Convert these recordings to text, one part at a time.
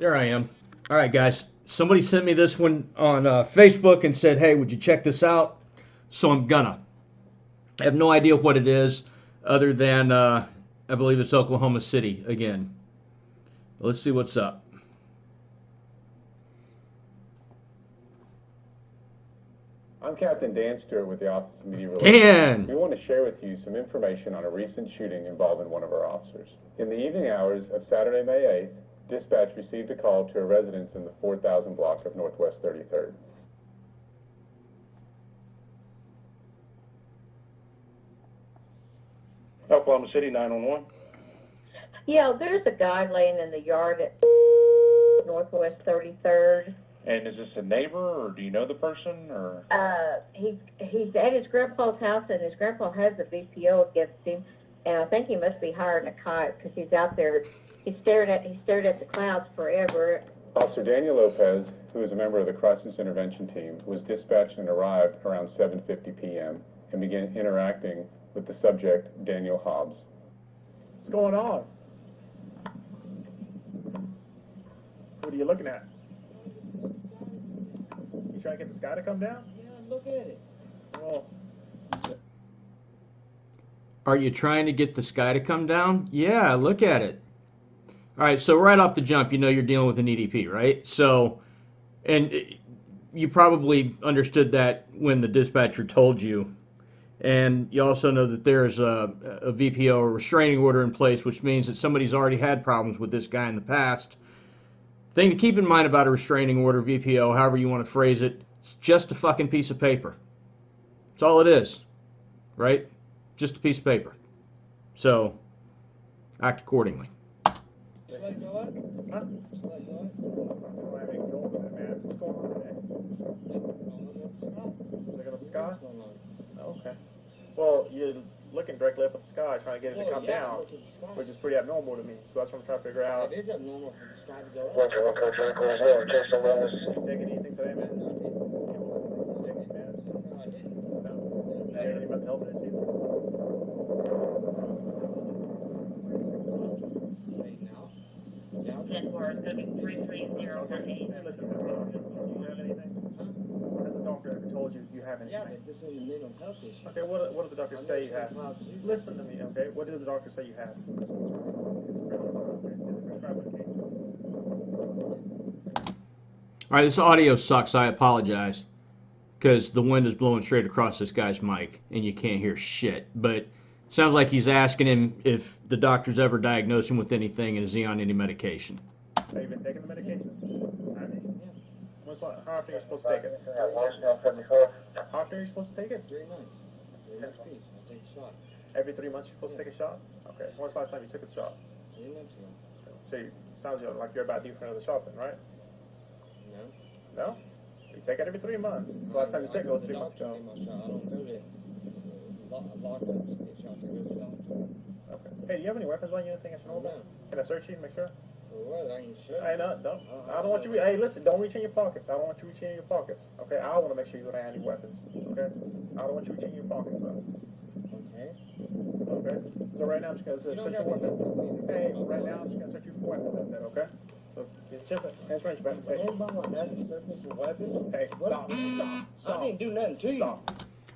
There I am. All right, guys. Somebody sent me this one on Facebook and said, hey, would you check this out? So I'm gonna. I have no idea what it is other than I believe it's Oklahoma City again. Let's see what's up. I'm Captain Dan Stewart with the Office of Media Dan! Relations. We want to share with you some information on a recent shooting involving one of our officers. In the evening hours of Saturday, May 8th, dispatch received a call to a residence in the 4000 block of Northwest 33rd. Oklahoma City 911. Yeah, there's a guy laying in the yard at Northwest 33rd. And is this a neighbor, or do you know the person, or? He's at his grandpa's house, and his grandpa has a VPO against him, and I think he must be hiring a kite because he's out there. He stared at the clouds forever. Officer Daniel Lopez, who is a member of the Crisis Intervention Team, was dispatched and arrived around 7:50 p.m. and began interacting with the subject, Daniel Hobbs. What's going on? What are you looking at? You trying to get this guy to come down? Yeah, look at it. Well, Are you trying to get this guy to come down? Yeah, look at it. All right, so right off the jump, you know you're dealing with an EDP, right? So, and you probably understood that when the dispatcher told you. And you also know that there's a VPO, or restraining order, in place, which means that somebody's already had problems with this guy in the past. Thing to keep in mind about a restraining order, VPO, however you want to phrase it, it's just a fucking piece of paper. That's all it is, right? Just a piece of paper. So, act accordingly. Just let go up? huh? Just let go up? I don't have anything going with it, man. What's going on today? Look at the sky. Looking at the sky? What's going on? Oh, okay. Well, you're looking directly up at the sky, trying to get it to Well, come yeah, down, look at the sky. which is pretty abnormal to me. So that's what I'm trying to figure out. It is abnormal for the sky to go up. Roger, You taking anything today, man? No, You taking any meds? I didn't. No. You taking any mental health issues? Wait, now? Now? Network 3308. Hey, listen, do you have anything? Huh? Has the doctor ever told you you have anything? Yeah, but this is a mental health issue. Okay, what did the doctor say you have? Hobbs do. Listen to me, okay? What did the doctor say you have? All right, this audio sucks. I apologize, because the wind is blowing straight across this guy's mic, and you can't hear shit. But sounds like he's asking him if the doctor's ever diagnosed him with anything, and is he on any medication. Have you been taking the medication? Have you? Yeah. How often are you supposed to take it? How often are you supposed to take it? 3 months. 3 months piece. I'll take a shot. Every 3 months you're supposed to take a shot? Okay. When's the last time you took a shot? 3 months ago. So sounds like you're about due for another shot then, right? No. No? You take it every 3 months. The last time you took it was 3 months ago. I don't go to lockups to get shots. I go to the doctor. Okay. Hey, do you have any weapons on you? Anything I should know about? No. Can I search you and make sure? For what? I can show Hey, no, don't. I don't want you. Hey, listen, don't reach in your pockets. I don't want you reaching in your pockets. Okay, I want to make sure you don't have any weapons. Okay, I don't want you reaching in your pockets though. Okay. Okay. So right now I'm just gonna search your weapons. Hey, right now I'm just gonna search you for weapons. That's it. Okay. So get your chip. Hands behind your back. Hey, Anybody want that is searching for weapons? hey, What? stop. Stop. I didn't do nothing to you. Stop.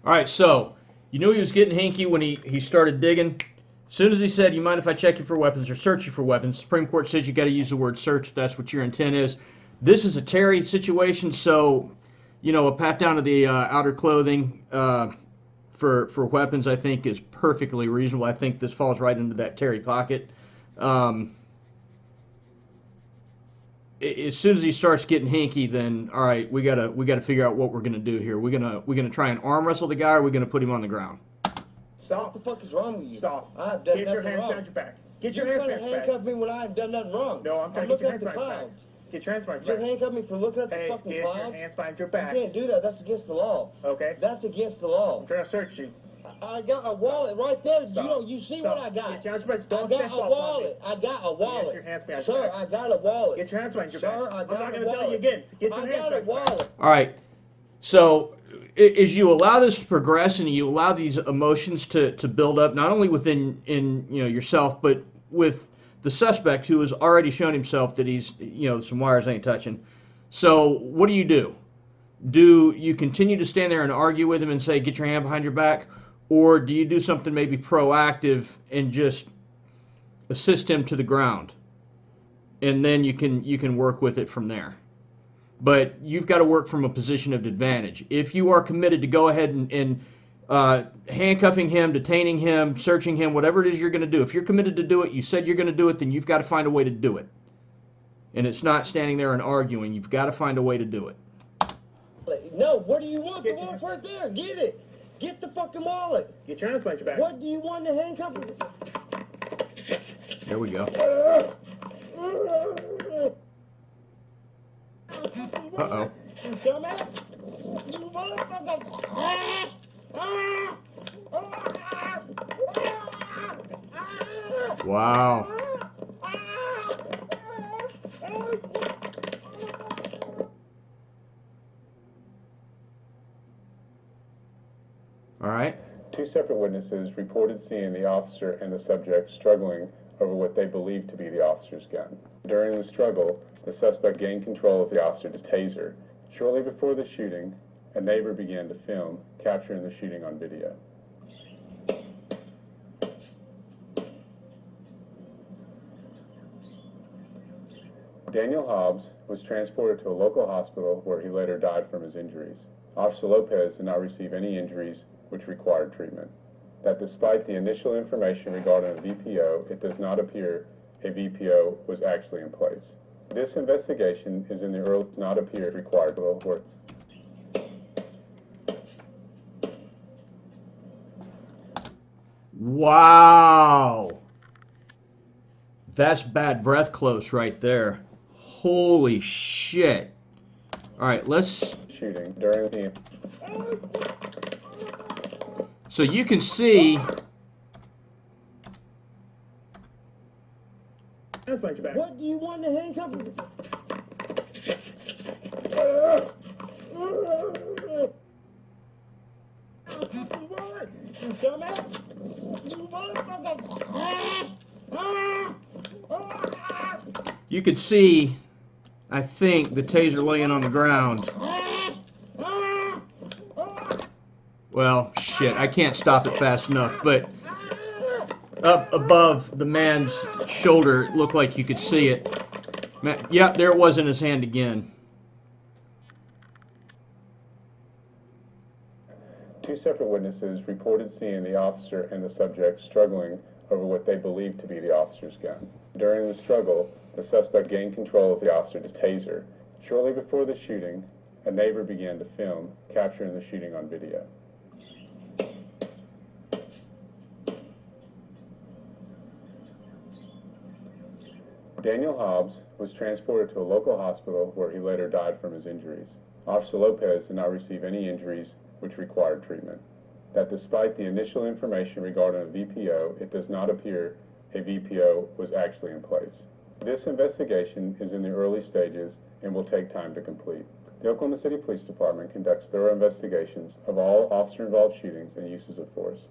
All right, so you knew he was getting hinky when he started digging. As soon as he said, you mind if I check you for weapons or search you for weapons, Supreme Court says you got to use the word search if that's what your intent is. This is a Terry situation, so, you know, a pat down of the outer clothing for weapons, I think, is perfectly reasonable. I think this falls right into that Terry pocket. As soon as he starts getting hinky, then all right, we gotta figure out what we're gonna do here. We're gonna try and arm wrestle the guy, or we're gonna put him on the ground. Stop. What the fuck is wrong with you? Stop. I have done Get your nothing hands wrong. behind your back. Get your You're hands trying to behind your handcuff back. me when I haven't done nothing wrong. No, I'm trying to get looking your at the hands behind your back. clouds. Get your hands behind You're your back. handcuffing me for looking at the Hey, fucking get clouds. your hands behind your You back. can't do that. That's against the law. Okay. That's against the law. I'm trying to search you. I got a wallet right there. Stop. You see Stop. what I got? Get your hands behind. I Don't got stand a up on wallet. me. I got a wallet. Get your hands behind Sir, your back. I got a wallet. Get your hands behind your Sir, back. I I'm got not a going to tell you wallet. again. Get your I hands got a behind your back. wallet. All right. So as you allow this to progress and you allow these emotions to build up, not only within yourself, but with the suspect who has already shown himself that he's, some wires ain't touching. So what do? Do you continue to stand there and argue with him and say, get your hand behind your back? Or do you do something maybe proactive and just assist him to the ground? And then you can work with it from there. But you've got to work from a position of advantage. If you are committed to go ahead and handcuffing him, detaining him, searching him, whatever it is you're going to do, if you're committed to do it, you said you're going to do it, then you've got to find a way to do it. And it's not standing there and arguing. You've got to find a way to do it. No, what do you want? The wallet's right there. Get it. Get the fucking wallet. Get your hands behind your back. What do you want to handcuff? There we go. Uh-oh. Dumbass. You motherfucker. Wow. All right. Two separate witnesses reported seeing the officer and the subject struggling over what they believed to be the officer's gun. During the struggle, the suspect gained control of the officer's taser. Shortly before the shooting, a neighbor began to film, capturing the shooting on video. Daniel Hobbs was transported to a local hospital where he later died from his injuries. Officer Lopez did not receive any injuries which required treatment. That despite the initial information regarding a VPO, it does not appear a VPO was actually in place. This investigation is in the early, does not appear required work. Wow. That's bad breath close right there. Holy shit. All right, let's... Shooting during the... So you can see... Hands behind your back. What do you want to handcuff? What? You dumbass. You motherfucker. You could see, I think, the taser laying on the ground. Well, shit, I can't stop it fast enough, but up above the man's shoulder, it looked like you could see it. Yep, there it was in his hand again. Two separate witnesses reported seeing the officer and the subject struggling over what they believed to be the officer's gun. During the struggle, the suspect gained control of the officer's taser. Shortly before the shooting, a neighbor began to film, capturing the shooting on video. Daniel Hobbs was transported to a local hospital where he later died from his injuries. Officer Lopez did not receive any injuries which required treatment. That despite the initial information regarding a VPO, it does not appear a VPO was actually in place. This investigation is in the early stages and will take time to complete. The Oklahoma City Police Department conducts thorough investigations of all officer-involved shootings and uses of force.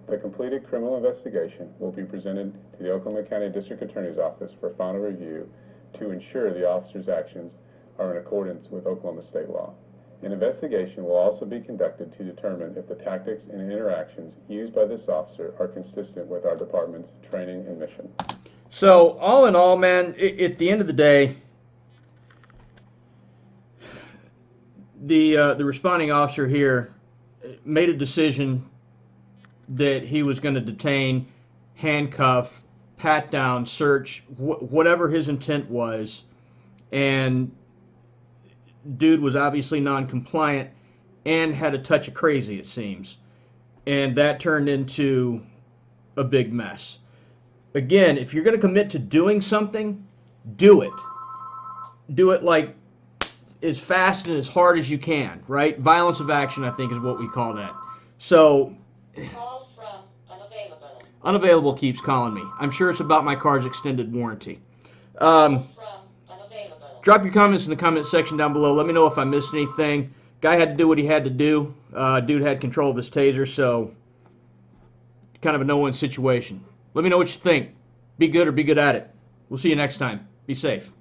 The completed criminal investigation will be presented to the Oklahoma County District Attorney's Office for final review to ensure the officer's actions are in accordance with Oklahoma state law. An investigation will also be conducted to determine if the tactics and interactions used by this officer are consistent with our department's training and mission. So, all in all, man, at the end of the day, the responding officer here made a decision that he was going to detain, handcuff, pat down, search, whatever his intent was, and dude was obviously non-compliant and had a touch of crazy, it seems. And that turned into a big mess. Again, if you're going to commit to doing something, do it. Do it like as fast and as hard as you can, right? Violence of action, I think, is what we call that. So, Call from unavailable. unavailable keeps calling me. I'm sure it's about my car's extended warranty. From unavailable. Drop your comments in the comment section down below. Let me know if I missed anything. Guy had to do what he had to do. Dude had control of his taser, so kind of a no-win situation. Let me know what you think. Be good or be good at it. We'll see you next time. Be safe.